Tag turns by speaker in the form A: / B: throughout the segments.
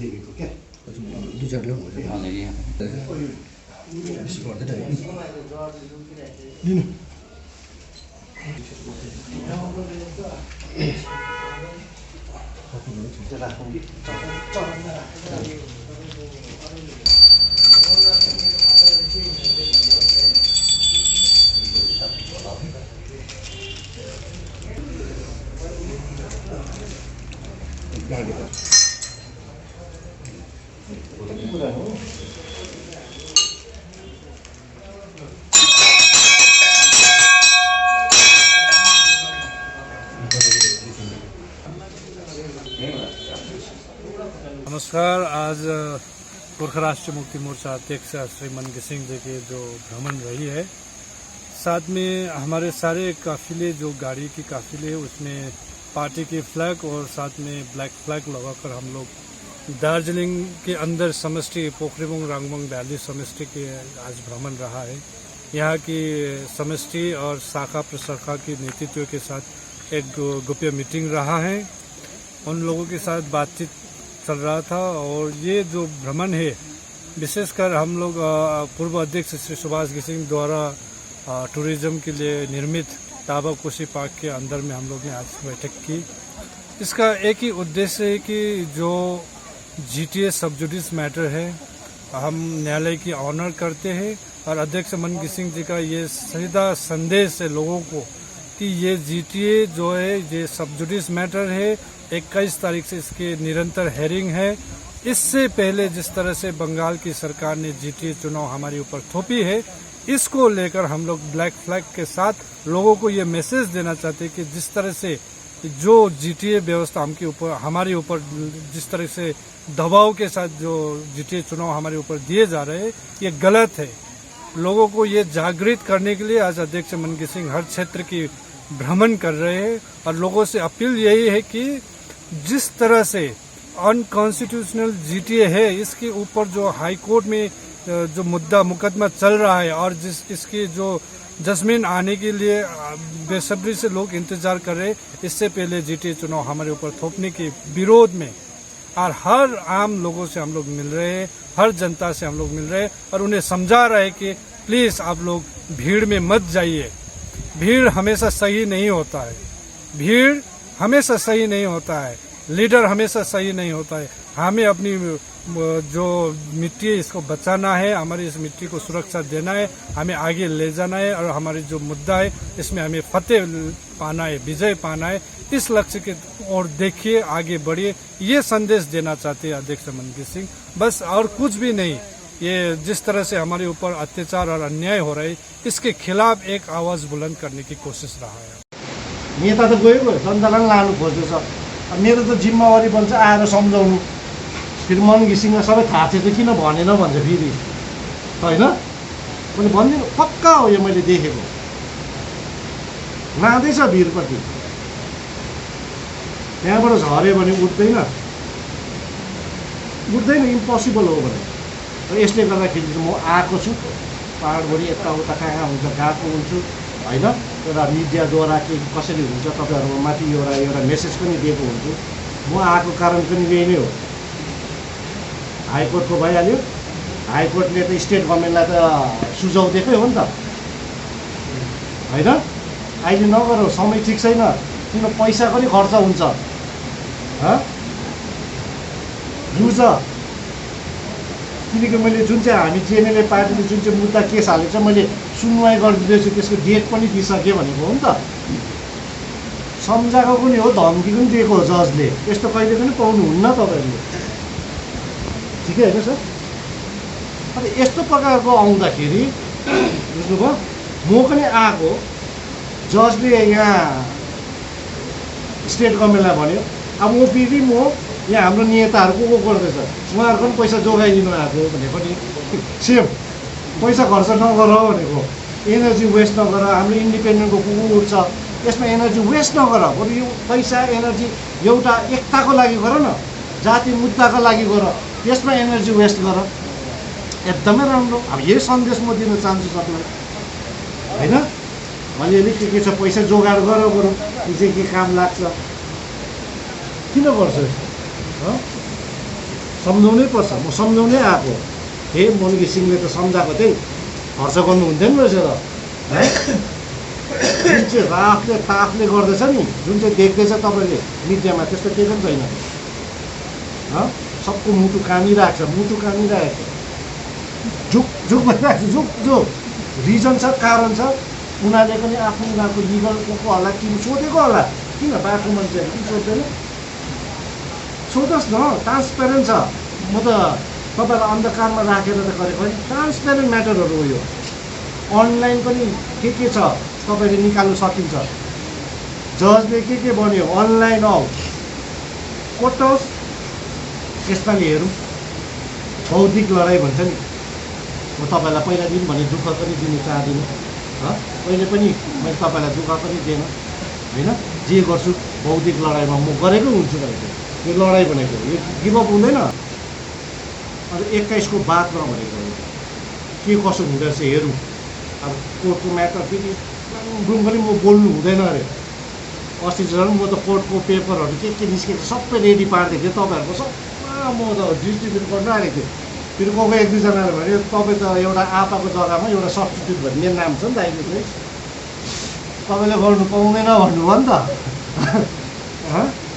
A: देखेको क्या
B: दुईजना
A: बेसी गर्दैन लिनु राखौँ कि
C: नमस्कार। आज गोरखा राष्ट्रीय मुक्ति मोर्चा अध्यक्ष श्री मन घिसिङ जी के जो भ्रमण रही है, साथ में हमारे सारे काफिले जो गाड़ी की काफिले उसमें पार्टी के फ्लैग और साथ में ब्लैक फ्लैग लगाकर हम लोग दार्जिलिंग के अंदर समष्टि पोखरीबुङ राङबुङ भ्याली समष्टि के आज भ्रमण रहा है। यहाँ की समष्टि और शाखा प्रशाखा के नेतृत्व के साथ एक गोप्य मीटिंग रहा है। उन लोगों के साथ बातचीत चल रहा था और ये जो भ्रमण है विशेषकर हम लोग पूर्व अध्यक्ष श्री सुभाष घिसिङ द्वारा टूरिज्म के लिए निर्मित टाबा कोशी पार्क के अंदर में हम लोग ने आज बैठक की। इसका एक ही उद्देश्य है कि जो जीटीए सब जुडिस मैटर है हम न्यायालय की ऑनर करते हैं और अध्यक्ष मन घिसिङ जी का ये सीधा संदेश है लोगों को कि ये जीटीए जो है ये सब जुडिस मैटर है। 21 तारीख से इसके निरंतर हेयरिंग है। इससे पहले जिस तरह से बंगाल की सरकार ने जीटीए चुनाव हमारे ऊपर थोपी है, इसको लेकर हम लोग ब्लैक फ्लैग के साथ लोगों को ये मैसेज देना चाहते हैं कि जिस तरह से जो जीटीए व्यवस्था हमारे ऊपर जिस तरह से दबाव के साथ जो जीटीए चुनाव हमारे ऊपर दिए जा रहे हैं, ये गलत है। लोगों को ये जागृत करने के लिए आज अध्यक्ष मन घिसिङ हर क्षेत्र की भ्रमण कर रहे हैं और लोगों से अपील यही है कि जिस तरह से अनकॉन्स्टिट्यूशनल जीटीए है, इसके ऊपर जो हाई कोर्ट में जो मुकदमा चल रहा है और इसकी जो जजमेंट आने के लिए बेसब्री से लोग इंतजार कर रहे हैं, इससे पहले जीटीए चुनाव हमारे ऊपर थोपने के विरोध में और हर आम लोगों से हम लोग मिल रहे हैं, हर जनता से हम लोग मिल रहे हैं और उन्हें समझा रहे हैं कि प्लीज आप लोग भीड़ में मत जाइए। भीड़ हमेशा सही नहीं होता है, भीड़ हमेशा सही नहीं होता है, लीडर हमेशा सही नहीं होता है। हमें अपनी जो मिट्टी है इसको बचाना है, हमारी इस मिट्टी को सुरक्षा देना है, हमें आगे ले जाना है और हमारी जो मुद्दा है इसमें हमें फतेह पाना है, विजय पाना है। इस लक्ष्य के और देखिए, आगे बढ़िए, ये संदेश देना चाहते हैं अध्यक्ष मन घिसिङ, बस और कुछ भी नहीं। ये जिस तरह से हमारे ऊपर अत्याचार और अन्याय हो रहा है, इसके खिलाफ एक आवाज बुलंद करने की कोशिश रहा है।
A: नेता त गयो जनतालाई लानु खोज्दैछ। मेरो त जिम्मेवारी बन्छ आएर सम्झाउनु। फेरि मन घिसिङलाई सबै थाहा थियो त किन भनेन भन्छ फेरि, होइन? मैले भनिदिनु पक्का हो, यो मैले देखेको लाँदैछ भिरपट्टि। त्यहाँबाट झऱ्यो भने उठ्दैन, इम्पोसिबल हो भने। र यसले गर्दाखेरि म आएको छु, पाहाडभरि यताउता कहाँ हुन्छ गएको हुन्छु, होइन? एउटा मिडियाद्वारा के कसरी हुन्छ तपाईँहरूमा माथि एउटा मेसेज पनि दिएको हुन्छु। म आएको कारण पनि यही नै हो। हाइकोर्टको भइहाल्यो, हाइकोर्टले त स्टेट गभर्मेन्टलाई त सुझाउ दिएकै हो नि त, होइन? अहिले नगरौँ, समय ठिक छैन, किन पैसा पनि खर्च हुन्छ, बुझ्छ? किनकि मैले जुन चाहिँ हामी जिएनएलए पार्टीले जुन चाहिँ मुद्दा केस हालेको छ, मैले सुनवाई गरिदिँदैछु, त्यसको डेट पनि दिइसकेँ भनेको हो नि त। सम्झाएको पनि हो, धम्की पनि दिएको हो जजले। यस्तो कहिले पनि पाउनुहुन्न तपाईँहरूले, ठिकै होइन सर? अनि यस्तो प्रकारको आउँदाखेरि बुझ्नुभयो, म पनि आएको जजले यहाँ स्टेट गभर्मेन्टलाई भन्यो अब ओपिडी म यहाँ हाम्रो नेताहरू को गर्दैछ उहाँहरूको पनि पैसा जोगाइदिनु आएको भने पनि सेम पैसा खर्च नगर भनेको एनर्जी वेस्ट नगर हाम्रो इन्डिपेन्डेन्टको को उठ्छ यसमा एनर्जी वेस्ट नगर बरु यो पैसा एनर्जी एउटा एकताको लागि गर न जाति मुद्दाको लागि गर त्यसमा एनर्जी वेस्ट गर एकदमै राम्रो अब यही सन्देश म दिन चाहन्छु सबैलाई होइन अलिअलि के छ पैसा जोगाड गर बरु यो चाहिँ के काम लाग्छ किन गर्छ यस्तो सम्झाउनै पर्छ म सम्झाउनै आएको हे मनकी सिंहले त सम्झाएको त्यही खर्च गर्नु हुन्थेन रहेछ त है जुन चाहिँ राफले ताफले गर्दैछ नि जुन चाहिँ देख्दैछ तपाईँले मिडियामा त्यस्तो केही पनि छैन सबको मुटु कामिरहेको छ मुटु कामिरहेको छ झुक झुक भइरहेको छ झुक झुक रिजन छ कारण छ उनीहरूले पनि आफ्नो उनीहरूको लिगल को होला किन सोधेको होला किन बाटो मान्छेहरू किन सोध्दैन सोधोस् न ट्रान्सपेरेन्ट छ म त तपाईँलाई अन्धकारमा राखेर त गरेको होइन ट्रान्सपेरेन्ट म्याटरहरू हो यो अनलाइन पनि के छ तपाईँले निकाल्नु सकिन्छ जजले के भन्यो अनलाइन आउट कोटोस् यसपालि हेरौँ बौद्धिक लडाइँ भन्छ नि म तपाईँलाई पहिला दिन भने दुःख पनि दिनु चाहदिनँ कहिले पनि मैले तपाईँलाई दुःख पनि दिएन होइन जे गर्छु बौद्धिक लडाइँमा म गरेकै हुन्छु भनेको यो लडाइँ भनेको यो गिभअप हुँदैन अब 21 को बादमा भनेको के कसो हुँदो रहेछ हेरौँ अब कोर्टको म्याटर फेरि बुम पनि म बोल्नु हुँदैन अरे अस्ति झन् म त कोर्टको पेपरहरू के निस्केको सबै रेडी पारिदिएको थिएँ तपाईँहरूको सबमा म त डिस्ट्रिब्युट गर्नु आएको थिएँ फेरि कोही एक दुईजनाले भन्यो तपाईँ त एउटा आपाको जग्गामा एउटा सब्स्टिट्युट भन्ने मेरो नाम छ नि त अहिले चाहिँ तपाईँले गर्नु पाउँदैन भन्नुभयो नि त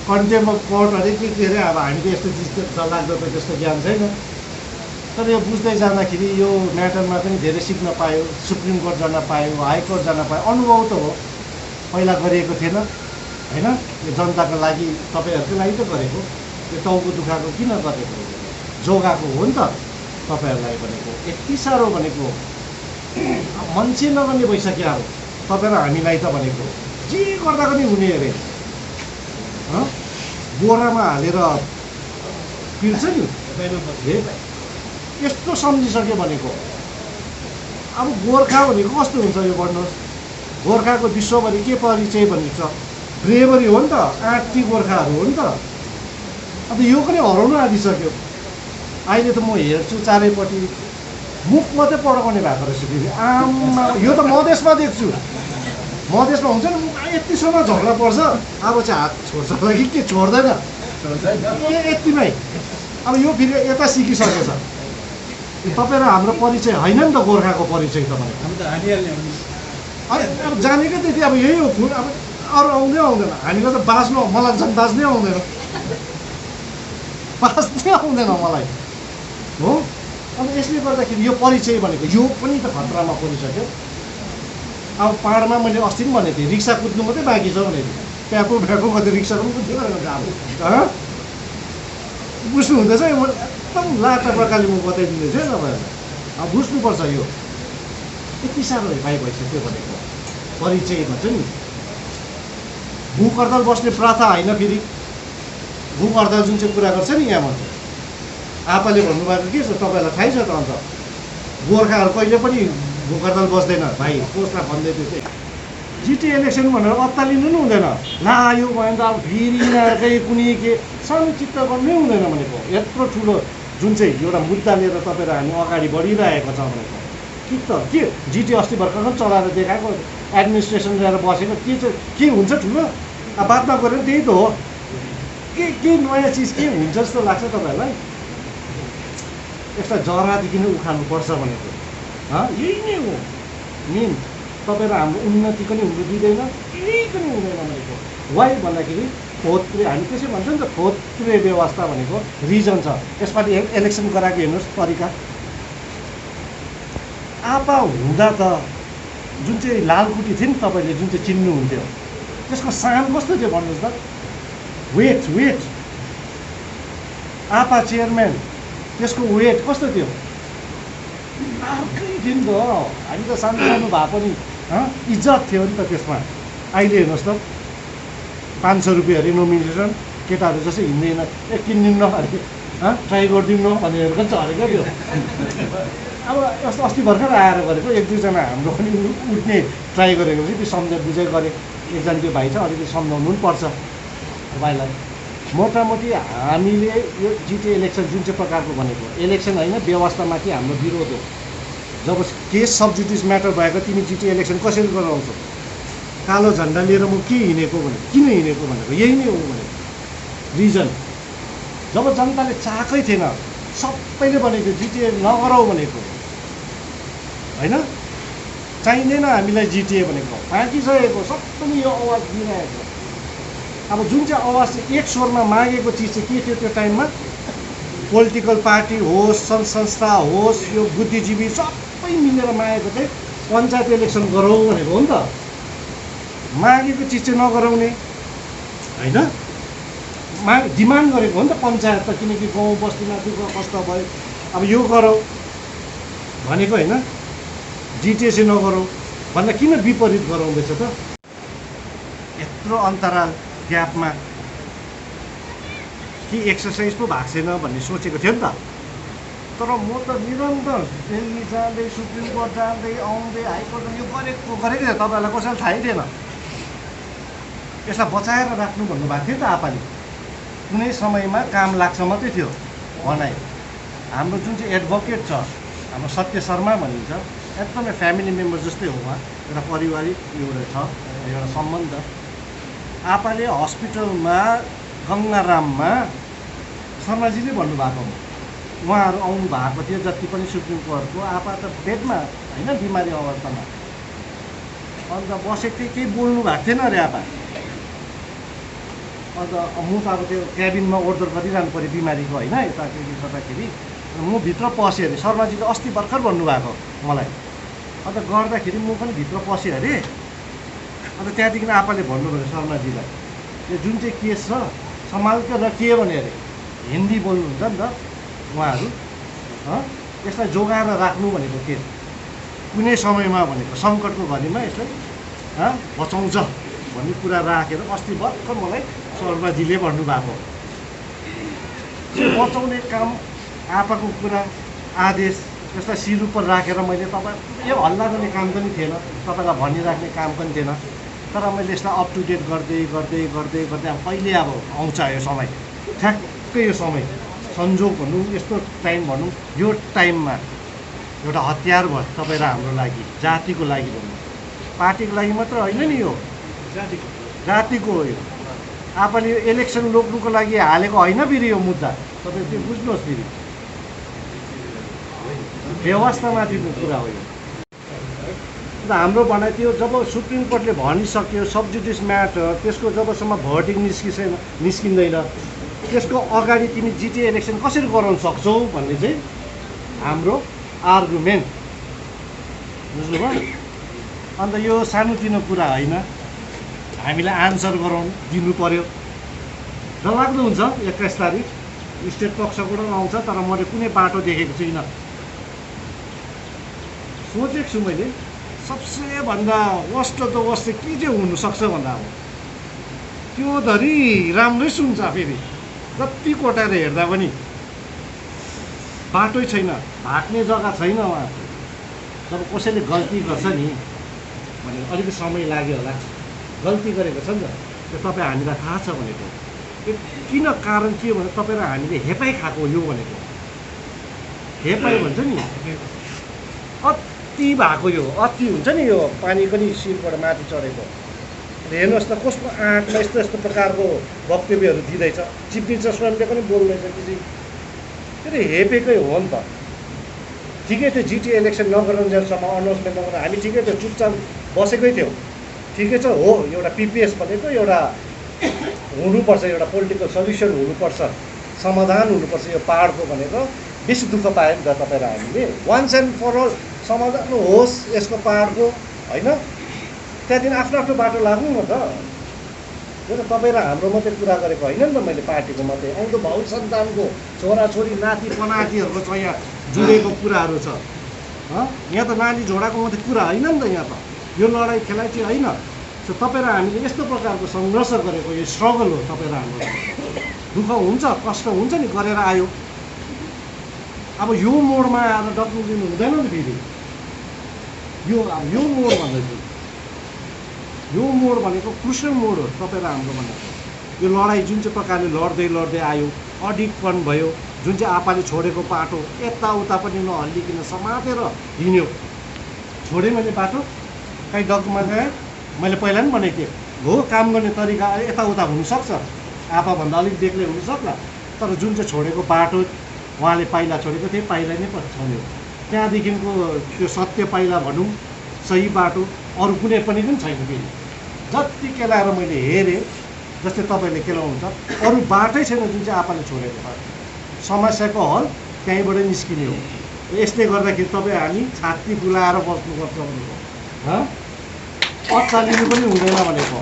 A: कन्टेम्प अफ कोर्ट अरे के अरे अब हामीले यस्तो डरलाग्दो त त्यस्तो ज्ञान छैन तर यो बुझ्दै जाँदाखेरि यो म्याटरमा पनि धेरै सिक्न पायो सुप्रिम कोर्ट जान पायो हाइकोर्ट जान पायो अनुभव त हो पहिला गरिएको थिएन होइन यो जनताको लागि तपाईँहरूकै लागि त गरेको यो टाउको दुखाएको किन गरेको जोगाएको हो नि त तपाईँहरूलाई भनेको यति साह्रो भनेको मान्छे नगर्ने भइसक्यो अब तपाईँ र हामीलाई त भनेको जे गर्दा पनि हुने अरे बोरामा हालेर पिल्छ नि यस्तो सम्झिसक्यो भनेको अब गोर्खा भनेको कस्तो हुन्छ यो भन्नुहोस् गोर्खाको विश्वभरि के परिचय भनेको छ ब्रेभरी हो नि त आँटी गोर्खाहरू हो नि त अन्त यो पनि हराउनु आँटिसक्यो अहिले त म हेर्छु चारैपट्टि मुख मात्रै पड्काउने भएको रहेछ फेरि आमा यो त मधेसमा देख्छु मधेसमा हुन्छ नि यतिसम्म झगडा पर्छ अब चाहिँ हात छोड्छ कि के छोड्दैन यतिमै अब यो फेरि यता सिकिसकेछ तपाईँ र हाम्रो परिचय होइन नि त गोर्खाको परिचय तपाईँलाई अब जानेकै त्यति अब यही हो अब अरू आउँदै आउँदैन हामीलाई त बाँच्नु मलाई झन् बाँच्नै आउँदैन बाँच्नै आउँदैन मलाई हो अब यसले गर्दाखेरि यो परिचय भनेको यो पनि त खतरामा परिसक्यो अब पाहाडमा मैले अस्ति पनि भनेको थिएँ रिक्सा कुद्नु मात्रै बाँकी छ भनेको प्याको भ्याको गर्दै रिक्साको पनि कुद्थ्यो भनेर अब बुझ्नु हुँदैछ एकदम लाटा प्रकारले म बताइदिँदैछु है तपाईँहरूलाई अब बुझ्नुपर्छ यो यति साह्रो हेपाइ भइसक्यो भनेको परिचय भन्छ नि भुक हडताल बस्ने प्रथा होइन फेरि भुक हडताल जुन चाहिँ कुरा गर्छ नि यहाँ भन्छ आपाले भन्नुभएको के छ तपाईँलाई थाहै छ त अन्त गोर्खाहरू कहिले पनि भुक हडताल बस्दैन भाइ पोस्टमा भन्दै थियो त्यही जिटी इलेक्सन भनेर अत्तालिनु पनि हुँदैन ला यो भयो भने त अब फेरि यिनीहरूकै कुनै के सानो चित्त गर्नै हुँदैन भनेको यत्रो ठुलो जुन चाहिँ एउटा मुद्दा लिएर तपाईँ र हामी अगाडि बढिरहेको छ भनेको के जिटी अस्ति भर्खर चलाएर देखाएको एडमिनिस्ट्रेसन ल्याएर बसेको के चाहिँ के हुन्छ ठुलो अब बादमा गऱ्यो त्यही त हो के नयाँ चिज के हुन्छ जस्तो लाग्छ तपाईँहरूलाई यसलाई जरादेखि नै उखाल्नुपर्छ भनेको यही नै हो मेन तपाईँ र हाम्रो उन्नति पनि हुनु दिँदैन केही पनि हुँदैन भनेको वाइ भन्दाखेरि खोत्रे हामी त्यसै भन्छ नि त खोत्रे व्यवस्था भनेको रिजन छ यसपालि इलेक्सन गराएको हेर्नुहोस् तरिका आपा हुँदा त जुन चाहिँ लालकुटी थियो नि तपाईँले जुन चाहिँ चिन्नुहुन्थ्यो त्यसको सान कस्तो थियो भन्नुहोस् त वेट आपा चेयरम्यान त्यसको वेट कस्तो थियो अर्कै थियो नि त हामी त सानो सानो भए पनि इज्जत थियो नि त त्यसमा अहिले हेर्नुहोस् त 500 रुपियाँ अरे नोमिनेसन, केटाहरू जस्तै हिँड्दैन, किनिदिउँ न अरे, ट्राई गरिदिउँ न भनेर पनि चढेको त्यो। अब यस्तो अस्ति भर्खर आएर गरेको, एक दुईजना हाम्रो पनि उठ्ने ट्राई गरेको चाहिँ त्यो सम्झाइ बुझाइ गरे। एकजना त्यो भाइ छ, अलिकति सम्झाउनु पनि पर्छ भाइलाई। मोटामोटी हामीले यो जिटिए इलेक्सन जुन चाहिँ प्रकारको भनेको इलेक्सन होइन, व्यवस्थामाथि हाम्रो विरोध हो। जब केस सब्जुडिस म्याटर भएको तिमी जिटिए इलेक्सन कसरी गराउँछौ? कालो झन्डा लिएर म के हिँडेको भनेको, किन हिँडेको भनेको यही नै हो भनेको रिजन। जब जनताले चाहेकै थिएन, सबैले भनेको जिटिए नगराउ भनेको होइन, चाहिँदैन हामीलाई जिटिए भनेको, पाकिसकेको सबैले यो आवाज दिइरहेको। अब जुन चाहिँ आवाज चाहिँ एक स्वरमा मागेको चिज चाहिँ के थियो त्यो टाइममा? पोलिटिकल पार्टी होस्, सङ्घ संस्था होस्, यो बुद्धिजीवी सबै मिलेर मागेको चाहिँ पञ्चायत इलेक्सन गरौँ भनेको हो नि त। मागेको चिज चाहिँ नगराउने होइन, डिमान्ड गरेको हो नि त पञ्चायत त, किनकि गाउँ बस्तीमा दुःख कष्ट भयो, अब यो गरौँ भनेको होइन, जिटिए चाहिँ नगरौँ भन्दा किन विपरीत गराउँदैछ त? यत्रो अन्तराल ग्यापमा कि एक्सर्साइज पो भएको छैन भन्ने सोचेको थियो नि त। तर म त निरन्तर दिल्ली जाँदै, सुप्रिम कोर्ट जाँदै, आउँदै, हाइकोर्ट यो गरेको थिएँ, तपाईँहरूलाई कसैलाई थाहै थिएन। यसलाई बचाएर राख्नु भन्नुभएको थियो त आपाले, कुनै समयमा काम लाग्छ मात्रै थियो भनाइ। हाम्रो जुन चाहिँ एडभोकेट छ, हाम्रो सत्य शर्मा भनिन्छ, एकदमै फ्यामिली मेम्बर जस्तै हो उहाँ, एउटा पारिवारिक एउटा छ एउटा सम्बन्ध। आपाले हस्पिटलमा गङ्गाराममा शर्माजीले भन्नुभएको हो, उहाँहरू आउनु भएको थियो जति पनि सुप्रिम कोर्टको, आपा त बेडमा होइन, बिमारी अवस्थामा, अन्त बसेको थिएँ, केही बोल्नु भएको थिएन अरे आपा। अन्त म त अब त्यो क्याबिनमा ओर्दर गरिरहनु पऱ्यो बिमारीको होइन, यता के गर्दाखेरि म भित्र पसेँ अरे। शर्माजी त अस्ति भर्खर भन्नुभएको मलाई, अन्त गर्दाखेरि म पनि भित्र पसेँ अरे। अन्त त्यहाँदेखि आपाले भन्नुभयो शर्माजीलाई, यो जुन चाहिँ केस छ सम्हाल्थ्यो र के भने अरे, हिन्दी बोल्नुहुन्छ नि त उहाँहरू, यसलाई जोगाएर राख्नु भनेको के, कुनै समयमा भनेको सङ्कटको घडीमा यसलाई बचाउँछ भन्ने कुरा राखेर अस्ति भर्खर मलाई शर्माजीले भन्नुभएको। त्यो बचाउने काम आपाको कुरा आदेश यसलाई शिर उपर राखेर मैले तपाईँ यो हल्ला गर्ने काम पनि थिएन, तपाईँलाई भनिराख्ने काम पनि थिएन। तर मैले यसलाई अप टु डेट गर्दै गर्दै गर्दै गर्दै अब कहिले अब आउँछ यो समय, ठ्याक्कै यो समय संजोग भनौँ, यस्तो टाइम भनौँ, यो टाइममा एउटा हतियार भयो तपाईँ र हाम्रो लागि, जातिको लागि भनौँ, पार्टीको लागि मात्र होइन नि, यो जातिको हो। यो आफूले यो इलेक्सन लोक्नुको लागि हालेको होइन फेरि यो मुद्दा, तपाईँ त्यो बुझ्नुहोस्। फेरि व्यवस्थामाथिको कुरा हो यो। अन्त हाम्रो भनाइ थियो, जब सुप्रिम कोर्टले भनिसक्यो सब्जुडिस म्याटर, त्यसको जबसम्म भर्डिङ निस्किँदैन त्यसको अगाडि तिमी जिटिए इलेक्सन कसरी गराउन सक्छौ भन्ने चाहिँ हाम्रो आर्गुमेन्ट, बुझ्नुभयो? अन्त यो सानोतिनो कुरा होइन, हामीलाई आन्सर गराउनु दिनु पर्यो। डरलाग्दो हुन्छ 21 तारिक स्टेट पक्षबाट आउँछ, तर मैले कुनै बाटो देखेको छुइनँ। सोचेको छु मैले सबसे भन्दा वर्स्ट त वर्स्ट चाहिँ के चाहिँ हुनसक्छ भन्दा अब त्यो धरि राम्रै सुन्छ, फेरि जति कोटाएर हेर्दा पनि बाटै छैन, भाग्ने जग्गा छैन उहाँ। जब कसैले गल्ती गर्छ नि भने अलिकति समय लाग्यो होला, गल्ती गरेको छ नि त, त्यो तपाईँ हामीलाई थाहा छ भनेको। यो किन कारण के भने तपाईँ र हामीले हेपाइ खाएको यो भनेको, हेपाइ भन्छ नि, अति भएको यो, अति हुन्छ नि यो पानी पनि शिरबाट माथि चढेको। हेर्नुहोस् त कस्तो आँटमा यस्तो यस्तो प्रकारको वक्तव्यहरू दिँदैछ, चिफ मिनिस्टर स्वयंले पनि बोल्दैछ कि त्यो हेपेकै हो नि त। ठिकै थियो जिटिए इलेक्सन नगराउन्जेलसम्म अनाउन्समेन्ट नगरेर हामी ठिकै थियो, चुपचाप बसेकै थियौँ, ठिकै छ हो। एउटा पिपिएस भनेको एउटा हुनुपर्छ, एउटा पोलिटिकल सल्युसन हुनुपर्छ, समाधान हुनुपर्छ यो पाहाडको भनेको। बेसी दुःख पायो नि त तपाईँ र हामीले, वान्स एन्ड फर अल समाधान होस् यसको पाहाडको होइन। त्यहाँदेखि आफ्नो आफ्नो बाटो लाग्नु न त, यो त तपाईँ र हाम्रो मात्रै कुरा गरेको होइन नि त मैले, पार्टीको मात्रै आउँदो भाउ सन्तानको छोराछोरी नाति पनातिहरूको छ यहाँ जुडेको कुराहरू छ। यहाँ त नानी झोडाको मात्रै कुरा होइन नि त, यहाँ त यो लडाइँ खेलाइ चाहिँ होइन, सो तपाईँ र हामीले यस्तो प्रकारको सङ्घर्ष गरेको यो स्ट्रगल हो तपाईँ र हाम्रो। दुःख हुन्छ, कष्ट हुन्छ नि, गरेर आयो। अब यो मोडमा आएर डक्लुकिनु हुँदैन नि फेरि। यो मोड भन्दैछु, यो मोड भनेको क्रुसियल मोड हो तपाईँ र हाम्रो भनेको। यो लडाइँ जुन चाहिँ प्रकारले लड्दै आयो, अडिकपन भयो, जुन चाहिँ आपाले छोडेको बाटो यताउता पनि नहल्लिकन समातेर हिँड्यो। छोडेँ मैले बाटो, कहीँ डगमा गएँ, मैले पहिला पनि भनेको थिएँ हो काम गर्ने तरिका यताउता हुनसक्छ, आपाभन्दा अलिक बेग्लै हुनसक्ला, तर जुन चाहिँ छोडेको बाटो उहाँले पाइला छोडेको त्यही पाइला नै छोड्यो। त्यहाँदेखिको त्यो सत्य पाइला भनौँ, सही बाटो अरू कुनै पनि छैन फेरि। जति केलाएर मैले हेरेँ, जस्तै तपाईँले केलाउनुहुन्छ, अरू बाटै छैन जुन चाहिँ आपाले छोडेको बाटो। समस्याको हल त्यहीँबाटै निस्किने हो। यसले गर्दाखेरि तपाईँ हामी छाती फुलाएर बस्नुपर्छ भनेको, अत्तालिनु पनि हुँदैन भनेको।